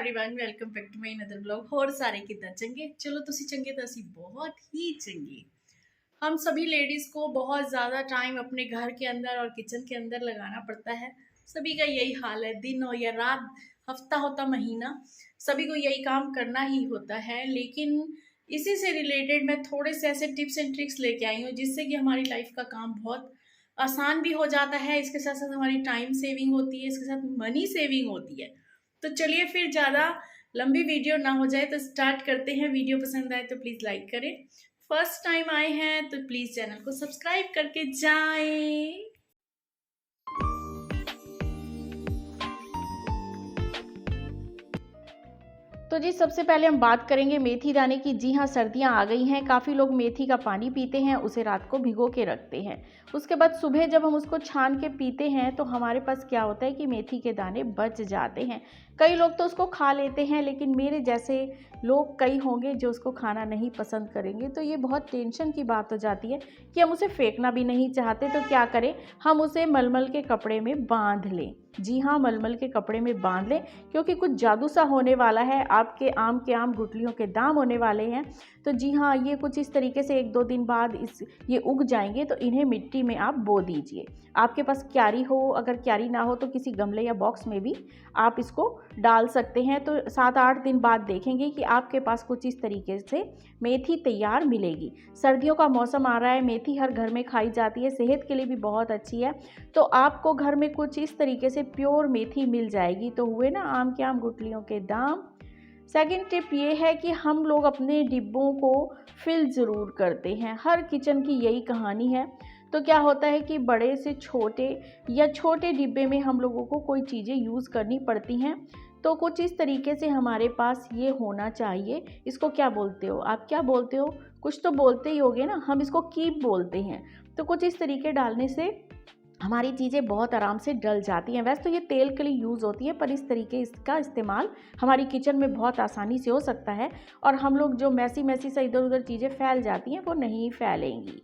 Everyone welcome back to my another blog. ਹੋਰ ਸਾਰੇ ਕਿੱਦਾਂ ਚੰਗੇ? ਚਲੋ ਤੁਸੀਂ ਚੰਗੇ ਤਾਂ ਅਸੀਂ बहुत ही चंगे। हम सभी लेडीज़ को बहुत ज़्यादा टाइम अपने घर के अंदर और किचन के अंदर लगाना पड़ता है। सभी का यही हाल है, दिन हो या रात, हफ्ता होता महीना, सभी को यही काम करना ही होता है। लेकिन इसी से रिलेटेड मैं थोड़े से ऐसे टिप्स एंड ट्रिक्स लेके आई हूँ जिससे कि हमारी लाइफ का काम बहुत आसान भी हो जाता है, इसके साथ साथ हमारी टाइम सेविंग होती है, इसके साथ मनी सेविंग होती है। तो चलिए फिर ज़्यादा लंबी वीडियो ना हो जाए तो स्टार्ट करते हैं। वीडियो पसंद आए तो प्लीज़ लाइक करें, फर्स्ट टाइम आए हैं तो प्लीज़ चैनल को सब्सक्राइब करके जाएं। तो जी सबसे पहले हम बात करेंगे मेथी दाने की। जी हाँ, सर्दियाँ आ गई हैं, काफ़ी लोग मेथी का पानी पीते हैं, उसे रात को भिगो के रखते हैं। उसके बाद सुबह जब हम उसको छान के पीते हैं तो हमारे पास क्या होता है कि मेथी के दाने बच जाते हैं। कई लोग तो उसको खा लेते हैं, लेकिन मेरे जैसे लोग कई होंगे जो उसको खाना नहीं पसंद करेंगे। तो ये बहुत टेंशन की बात हो जाती है कि हम उसे फेंकना भी नहीं चाहते, तो क्या करें, हम उसे मलमल के कपड़े में बांध लें। जी हाँ, मलमल के कपड़े में बांध लें, क्योंकि कुछ जादू सा होने वाला है। आपके आम के आम गुठलियों के दाम होने वाले हैं। तो जी हाँ, ये कुछ इस तरीके से 1-2 दिन बाद ये उग जाएंगे, तो इन्हें मिट्टी में आप बो दीजिए। आपके पास क्यारी हो, अगर क्यारी ना हो तो किसी गमले या बॉक्स में भी आप इसको डाल सकते हैं। तो 7-8 दिन बाद देखेंगे कि आपके पास कुछ इस तरीके से मेथी तैयार मिलेगी। सर्दियों का मौसम आ रहा है, मेथी हर घर में खाई जाती है, सेहत के लिए भी बहुत अच्छी है। तो आपको घर में कुछ इस तरीके से प्योर मेथी मिल जाएगी। तो हुए ना आम के आम गुठलियों के दाम। सेकंड टिप ये है कि हम लोग अपने डिब्बों को फिल ज़रूर करते हैं। हर किचन की यही कहानी है। तो क्या होता है कि बड़े से छोटे या छोटे डिब्बे में हम लोगों को कोई चीज़ें यूज़ करनी पड़ती हैं। तो कुछ इस तरीके से हमारे पास ये होना चाहिए। इसको क्या बोलते हो आप? क्या बोलते हो? कुछ तो बोलते ही होगे ना, हम इसको कीप बोलते हैं। तो कुछ इस तरीके डालने से हमारी चीज़ें बहुत आराम से डल जाती हैं। वैसे तो ये तेल के लिए यूज़ होती है, पर इस तरीके इसका इस्तेमाल हमारी किचन में बहुत आसानी से हो सकता है, और हम लोग जो मैसी सा इधर उधर चीज़ें फैल जाती हैं वो नहीं फैलेंगी।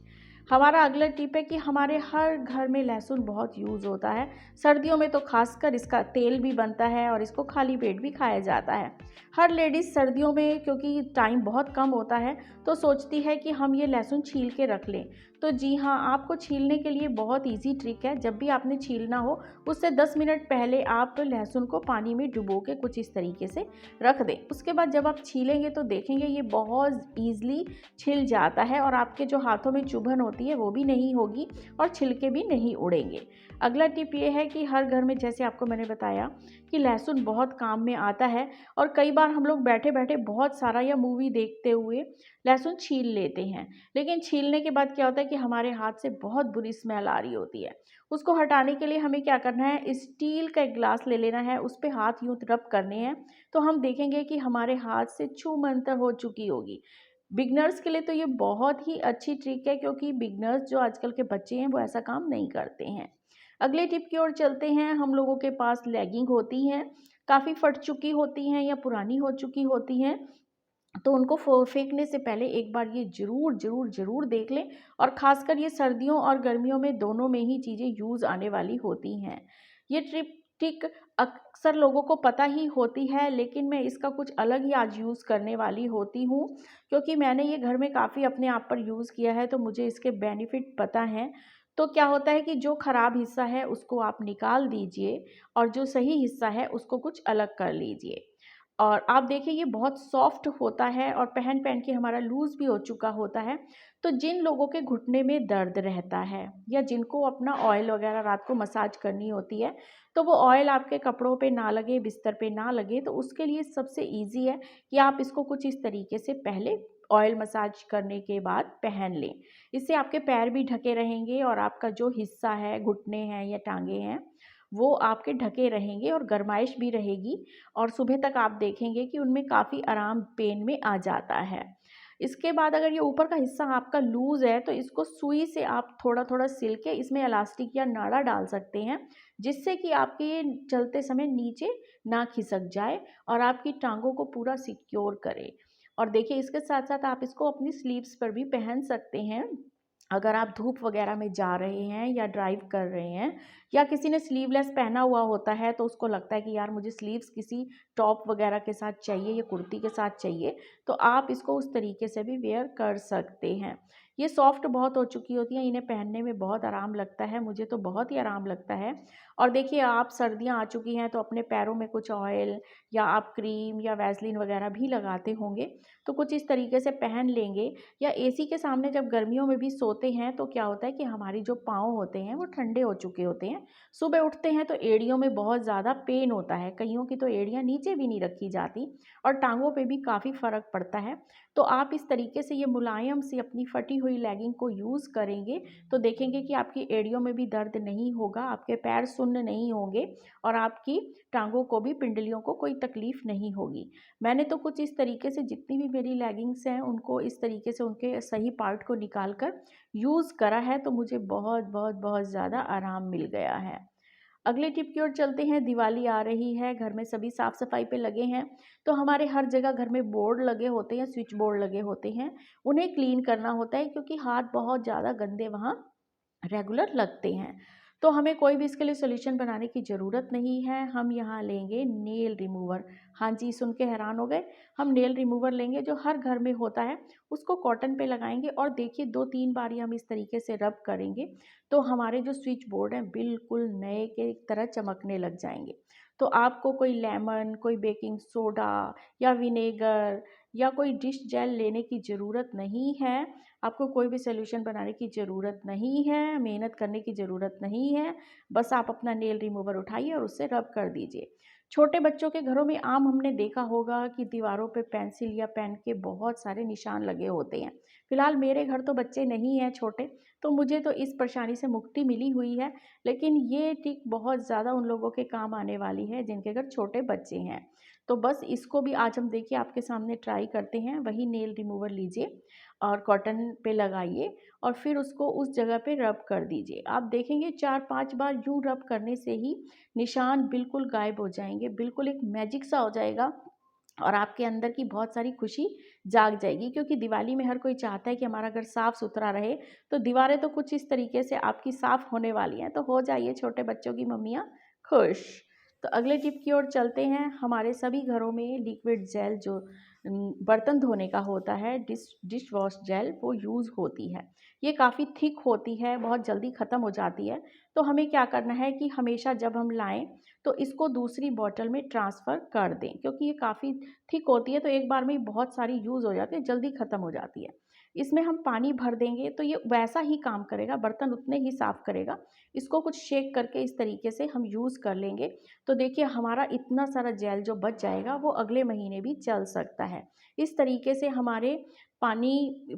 हमारा अगला टिप है कि हमारे हर घर में लहसुन बहुत यूज़ होता है। सर्दियों में तो खासकर इसका तेल भी बनता है और इसको खाली पेट भी खाया जाता है। हर लेडीज़ सर्दियों में, क्योंकि टाइम बहुत कम होता है, तो सोचती है कि हम ये लहसुन छील के रख लें। तो जी हाँ, आपको छीलने के लिए बहुत ईजी ट्रिक है। जब भी आपने छीलना हो, उससे 10 मिनट पहले आप लहसुन को पानी में डुबो के कुछ इस तरीके से रख दें। उसके बाद जब आप छीलेंगे तो देखेंगे ये बहुत ईज़िली छिल जाता है, और आपके जो हाथों में चुभन होती है वो भी नहीं होगी, और छिलके भी नहीं उड़ेंगे। अगला टिप ये है कि हर घर में, जैसे आपको मैंने बताया, कि लहसुन बहुत काम में आता है, और कई बार हम लोग बैठे बैठे बहुत सारा या मूवी देखते हुए लहसुन छील लेते हैं। लेकिन छीलने के बाद क्या होता है कि हमारे हाथ से बहुत बुरी स्मेल आ रही होती है। उसको हटाने के लिए हमें क्या करना है, स्टील का एक ग्लास ले लेना है, उस पे हाथ यूँ रब करने हैं, तो हम देखेंगे कि हमारे हाथ से छूमंतर हो चुकी होगी। बिगनर्स के लिए तो ये बहुत ही अच्छी ट्रिक है, क्योंकि बिगनर्स जो आजकल के बच्चे हैं वो ऐसा काम नहीं करते हैं। अगले टिप की ओर चलते हैं। हम लोगों के पास लेगिंग होती हैं, काफ़ी फट चुकी होती हैं या पुरानी हो चुकी होती हैं, तो उनको फेंकने से पहले एक बार ये ज़रूर देख लें। और ख़ासकर ये सर्दियों और गर्मियों में दोनों में ही चीज़ें यूज़ आने वाली होती हैं। ये ट्रिक अक्सर लोगों को पता ही होती है, लेकिन मैं इसका कुछ अलग ही आज यूज़ करने वाली होती हूँ, क्योंकि मैंने ये घर में काफ़ी अपने आप पर यूज़ किया है, तो मुझे इसके बेनिफिट पता हैं। तो क्या होता है कि जो ख़राब हिस्सा है उसको आप निकाल दीजिए, और जो सही हिस्सा है उसको कुछ अलग कर लीजिए। और आप देखिए ये बहुत सॉफ्ट होता है, और पहन पहन के हमारा लूज़ भी हो चुका होता है। तो जिन लोगों के घुटने में दर्द रहता है, या जिनको अपना ऑयल वगैरह रात को मसाज करनी होती है, तो वो ऑयल आपके कपड़ों पे ना लगे, बिस्तर पे ना लगे, तो उसके लिए सबसे ईज़ी है कि आप इसको कुछ इस तरीके से पहले ऑयल मसाज करने के बाद पहन लें। इससे आपके पैर भी ढके रहेंगे, और आपका जो हिस्सा है, घुटने हैं या टाँगे हैं, वो आपके ढके रहेंगे और गर्माइश भी रहेगी, और सुबह तक आप देखेंगे कि उनमें काफ़ी आराम पेन में आ जाता है। इसके बाद अगर ये ऊपर का हिस्सा आपका लूज़ है, तो इसको सुई से आप थोड़ा-थोड़ा सिल के इसमें इलास्टिक या नाड़ा डाल सकते हैं, जिससे कि आपके ये चलते समय नीचे ना खिसक जाए और आपकी टाँगों को पूरा सिक्योर करे। और देखिए इसके साथ-साथ आप इसको अपनी स्लीव्स पर भी पहन सकते हैं। अगर आप धूप वगैरह में जा रहे हैं या ड्राइव कर रहे हैं या किसी ने स्लीवलेस पहना हुआ होता है तो उसको लगता है कि यार मुझे स्लीव्स किसी टॉप वगैरह के साथ चाहिए या कुर्ती के साथ चाहिए, तो आप इसको उस तरीके से भी वेयर कर सकते हैं। ये सॉफ्ट बहुत हो चुकी होती हैं, इन्हें पहनने में बहुत आराम लगता है, मुझे तो बहुत ही आराम लगता है। और देखिए आप सर्दियाँ आ चुकी हैं तो अपने पैरों में कुछ ऑयल या आप क्रीम या वैसलीन वगैरह भी लगाते होंगे, तो कुछ इस तरीके से पहन लेंगे। या एसी के सामने जब गर्मियों में भी सोते हैं तो क्या होता है कि हमारी जो पाँव होते हैं वो ठंडे हो चुके होते हैं। सुबह उठते हैं तो एड़ियों में बहुत ज़्यादा पेन होता है, कईयों की तो एड़ियाँ नीचे भी नहीं रखी जाती और टाँगों पे भी काफ़ी फ़र्क पड़ता है। तो आप इस तरीके से ये मुलायम सी अपनी फटी हुई लेगिंग को यूज़ करेंगे तो देखेंगे कि आपकी एड़ियों में भी दर्द नहीं होगा, आपके पैर सुन्न नहीं होंगे और आपकी टाँगों को भी, पिंडलियों को कोई तकलीफ़ नहीं होगी। मैंने तो कुछ इस तरीके से जितनी भी मेरी लेगिंग्स हैं उनको इस तरीके से उनके सही पार्ट को निकाल कर यूज़ करा है, तो मुझे बहुत बहुत बहुत ज़्यादा आराम मिल गया है। अगले टिप की ओर चलते हैं। दिवाली आ रही है, घर में सभी साफ़ सफाई पे लगे हैं, तो हमारे हर जगह घर में बोर्ड लगे होते हैं, स्विच बोर्ड लगे होते हैं, उन्हें क्लीन करना होता है क्योंकि हाथ बहुत ज़्यादा गंदे वहाँ रेगुलर लगते हैं। तो हमें कोई भी इसके लिए सॉल्यूशन बनाने की ज़रूरत नहीं है, हम यहाँ लेंगे नेल रिमूवर। हाँ जी, सुन के हैरान हो गए? हम नेल रिमूवर लेंगे जो हर घर में होता है, उसको कॉटन पे लगाएंगे और देखिए 2-3 बारी हम इस तरीके से रब करेंगे तो हमारे जो स्विच बोर्ड हैं बिल्कुल नए के तरह चमकने लग जाएंगे। तो आपको कोई लेमन, कोई बेकिंग सोडा या विनेगर या कोई डिश जेल लेने की ज़रूरत नहीं है। आपको कोई भी सॉल्यूशन बनाने की ज़रूरत नहीं है, मेहनत करने की ज़रूरत नहीं है, बस आप अपना नेल रिमूवर उठाइए और उससे रब कर दीजिए। छोटे बच्चों के घरों में आम हमने देखा होगा कि दीवारों पे पेंसिल या पेन के बहुत सारे निशान लगे होते हैं। फिलहाल मेरे घर तो बच्चे नहीं हैं छोटे, तो मुझे तो इस परेशानी से मुक्ति मिली हुई है, लेकिन ये टिक बहुत ज़्यादा उन लोगों के काम आने वाली है जिनके घर छोटे बच्चे हैं। तो बस इसको भी आज हम देखिए आपके सामने ट्राई करते हैं। वही नेल रिमूवर लीजिए और कॉटन पे लगाइए और फिर उसको उस जगह पे रब कर दीजिए। आप देखेंगे 4-5 बार यूँ रब करने से ही निशान बिल्कुल गायब हो जाएँगे, बिल्कुल एक मैजिक सा हो जाएगा और आपके अंदर की बहुत सारी खुशी जाग जाएगी, क्योंकि दिवाली में हर कोई चाहता है कि हमारा घर साफ़-सुथरा रहे। तो दीवारें तो कुछ इस तरीके से आपकी साफ़ होने वाली हैं, तो हो जाइए छोटे बच्चों की मम्मियाँ खुश। तो अगले टिप की ओर चलते हैं। हमारे सभी घरों में लिक्विड जेल जो बर्तन धोने का होता है, डिश वॉश जेल, वो यूज़ होती है। ये काफ़ी थिक होती है, बहुत जल्दी ख़त्म हो जाती है। तो हमें क्या करना है कि हमेशा जब हम लाएँ तो इसको दूसरी बॉटल में ट्रांसफ़र कर दें, क्योंकि ये काफ़ी थिक होती है तो एक बार में ही बहुत सारी यूज़ हो जाती है, जल्दी ख़त्म हो जाती है। इसमें हम पानी भर देंगे तो ये वैसा ही काम करेगा, बर्तन उतने ही साफ़ करेगा। इसको कुछ शेक करके इस तरीके से हम यूज़ कर लेंगे तो देखिए हमारा इतना सारा जेल जो बच जाएगा वो अगले महीने भी चल सकता है। इस तरीके से हमारे पानी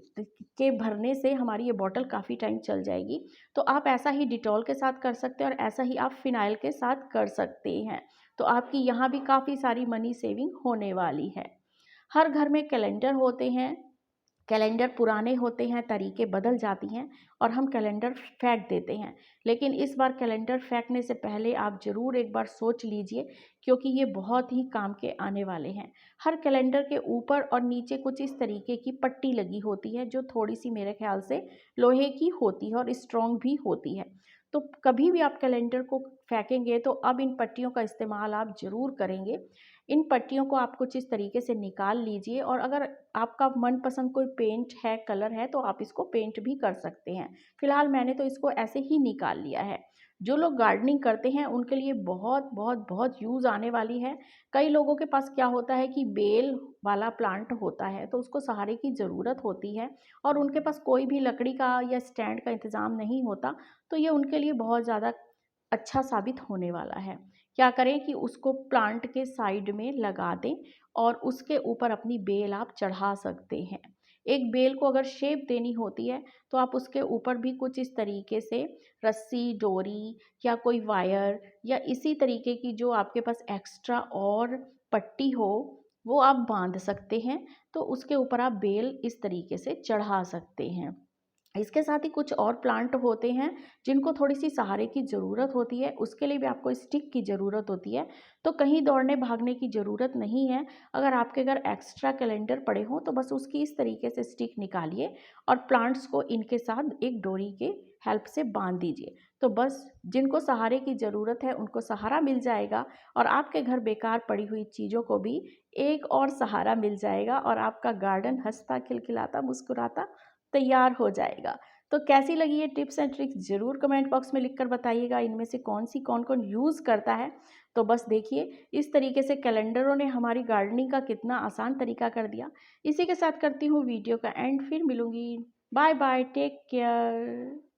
के भरने से हमारी ये बॉटल काफ़ी टाइम चल जाएगी। तो आप ऐसा ही डिटॉल के साथ कर सकते हैं और ऐसा ही आप फ़िनाइल के साथ कर सकते हैं। तो आपकी यहाँ भी काफ़ी सारी मनी सेविंग होने वाली है। हर घर में कैलेंडर होते हैं, कैलेंडर पुराने होते हैं, तरीके बदल जाती हैं और हम कैलेंडर फेंक देते हैं। लेकिन इस बार कैलेंडर फेंकने से पहले आप ज़रूर एक बार सोच लीजिए, क्योंकि ये बहुत ही काम के आने वाले हैं। हर कैलेंडर के ऊपर और नीचे कुछ इस तरीके की पट्टी लगी होती है जो थोड़ी-सी मेरे ख़्याल से लोहे की होती है और स्ट्रॉन्ग भी होती है। तो कभी भी आप कैलेंडर को फेंकेंगे तो अब इन पट्टियों का इस्तेमाल आप ज़रूर करेंगे। इन पट्टियों को आप कुछ इस तरीके से निकाल लीजिए और अगर आपका मनपसंद कोई पेंट है, कलर है, तो आप इसको पेंट भी कर सकते हैं। फ़िलहाल मैंने तो इसको ऐसे ही निकाल लिया है। जो लोग गार्डनिंग करते हैं उनके लिए बहुत बहुत बहुत यूज़ आने वाली है। कई लोगों के पास क्या होता है कि बेल वाला प्लांट होता है तो उसको सहारे की ज़रूरत होती है और उनके पास कोई भी लकड़ी का या स्टैंड का इंतज़ाम नहीं होता, तो ये उनके लिए बहुत ज़्यादा अच्छा साबित होने वाला है। क्या करें कि उसको प्लांट के साइड में लगा दें और उसके ऊपर अपनी बेल आप चढ़ा सकते हैं। एक बेल को अगर शेप देनी होती है तो आप उसके ऊपर भी कुछ इस तरीके से रस्सी, डोरी या कोई वायर या इसी तरीके की जो आपके पास एक्स्ट्रा और पट्टी हो, वो आप बांध सकते हैं। तो उसके ऊपर आप बेल इस तरीके से चढ़ा सकते हैं। इसके साथ ही कुछ और प्लांट होते हैं जिनको थोड़ी-सी सहारे की ज़रूरत होती है, उसके लिए भी आपको स्टिक की ज़रूरत होती है। तो कहीं दौड़ने-भागने की ज़रूरत नहीं है। अगर आपके घर एक्स्ट्रा कैलेंडर पड़े हों, तो बस उसकी इस तरीके से स्टिक निकालिए और प्लांट्स को इनके साथ एक डोरी के हेल्प से बाँध दीजिए। तो बस जिनको सहारे की ज़रूरत है, उनको सहारा मिल जाएगा और आपके घर बेकार पड़ी हुई चीज़ों को भी एक और सहारा मिल जाएगा और आपका गार्डन हँसता, खिलखिलाता, मुस्कुराता तैयार हो जाएगा। तो कैसी लगी ये टिप्स एंड ट्रिक्स ज़रूर कमेंट बॉक्स में लिखकर बताइएगा। इनमें से कौन-कौन यूज़ करता है। तो बस देखिए इस तरीके से कैलेंडरों ने हमारी गार्डनिंग का कितना आसान तरीका कर दिया। इसी के साथ करती हूँ वीडियो का एंड, फिर मिलूँगी। Bye bye, take care.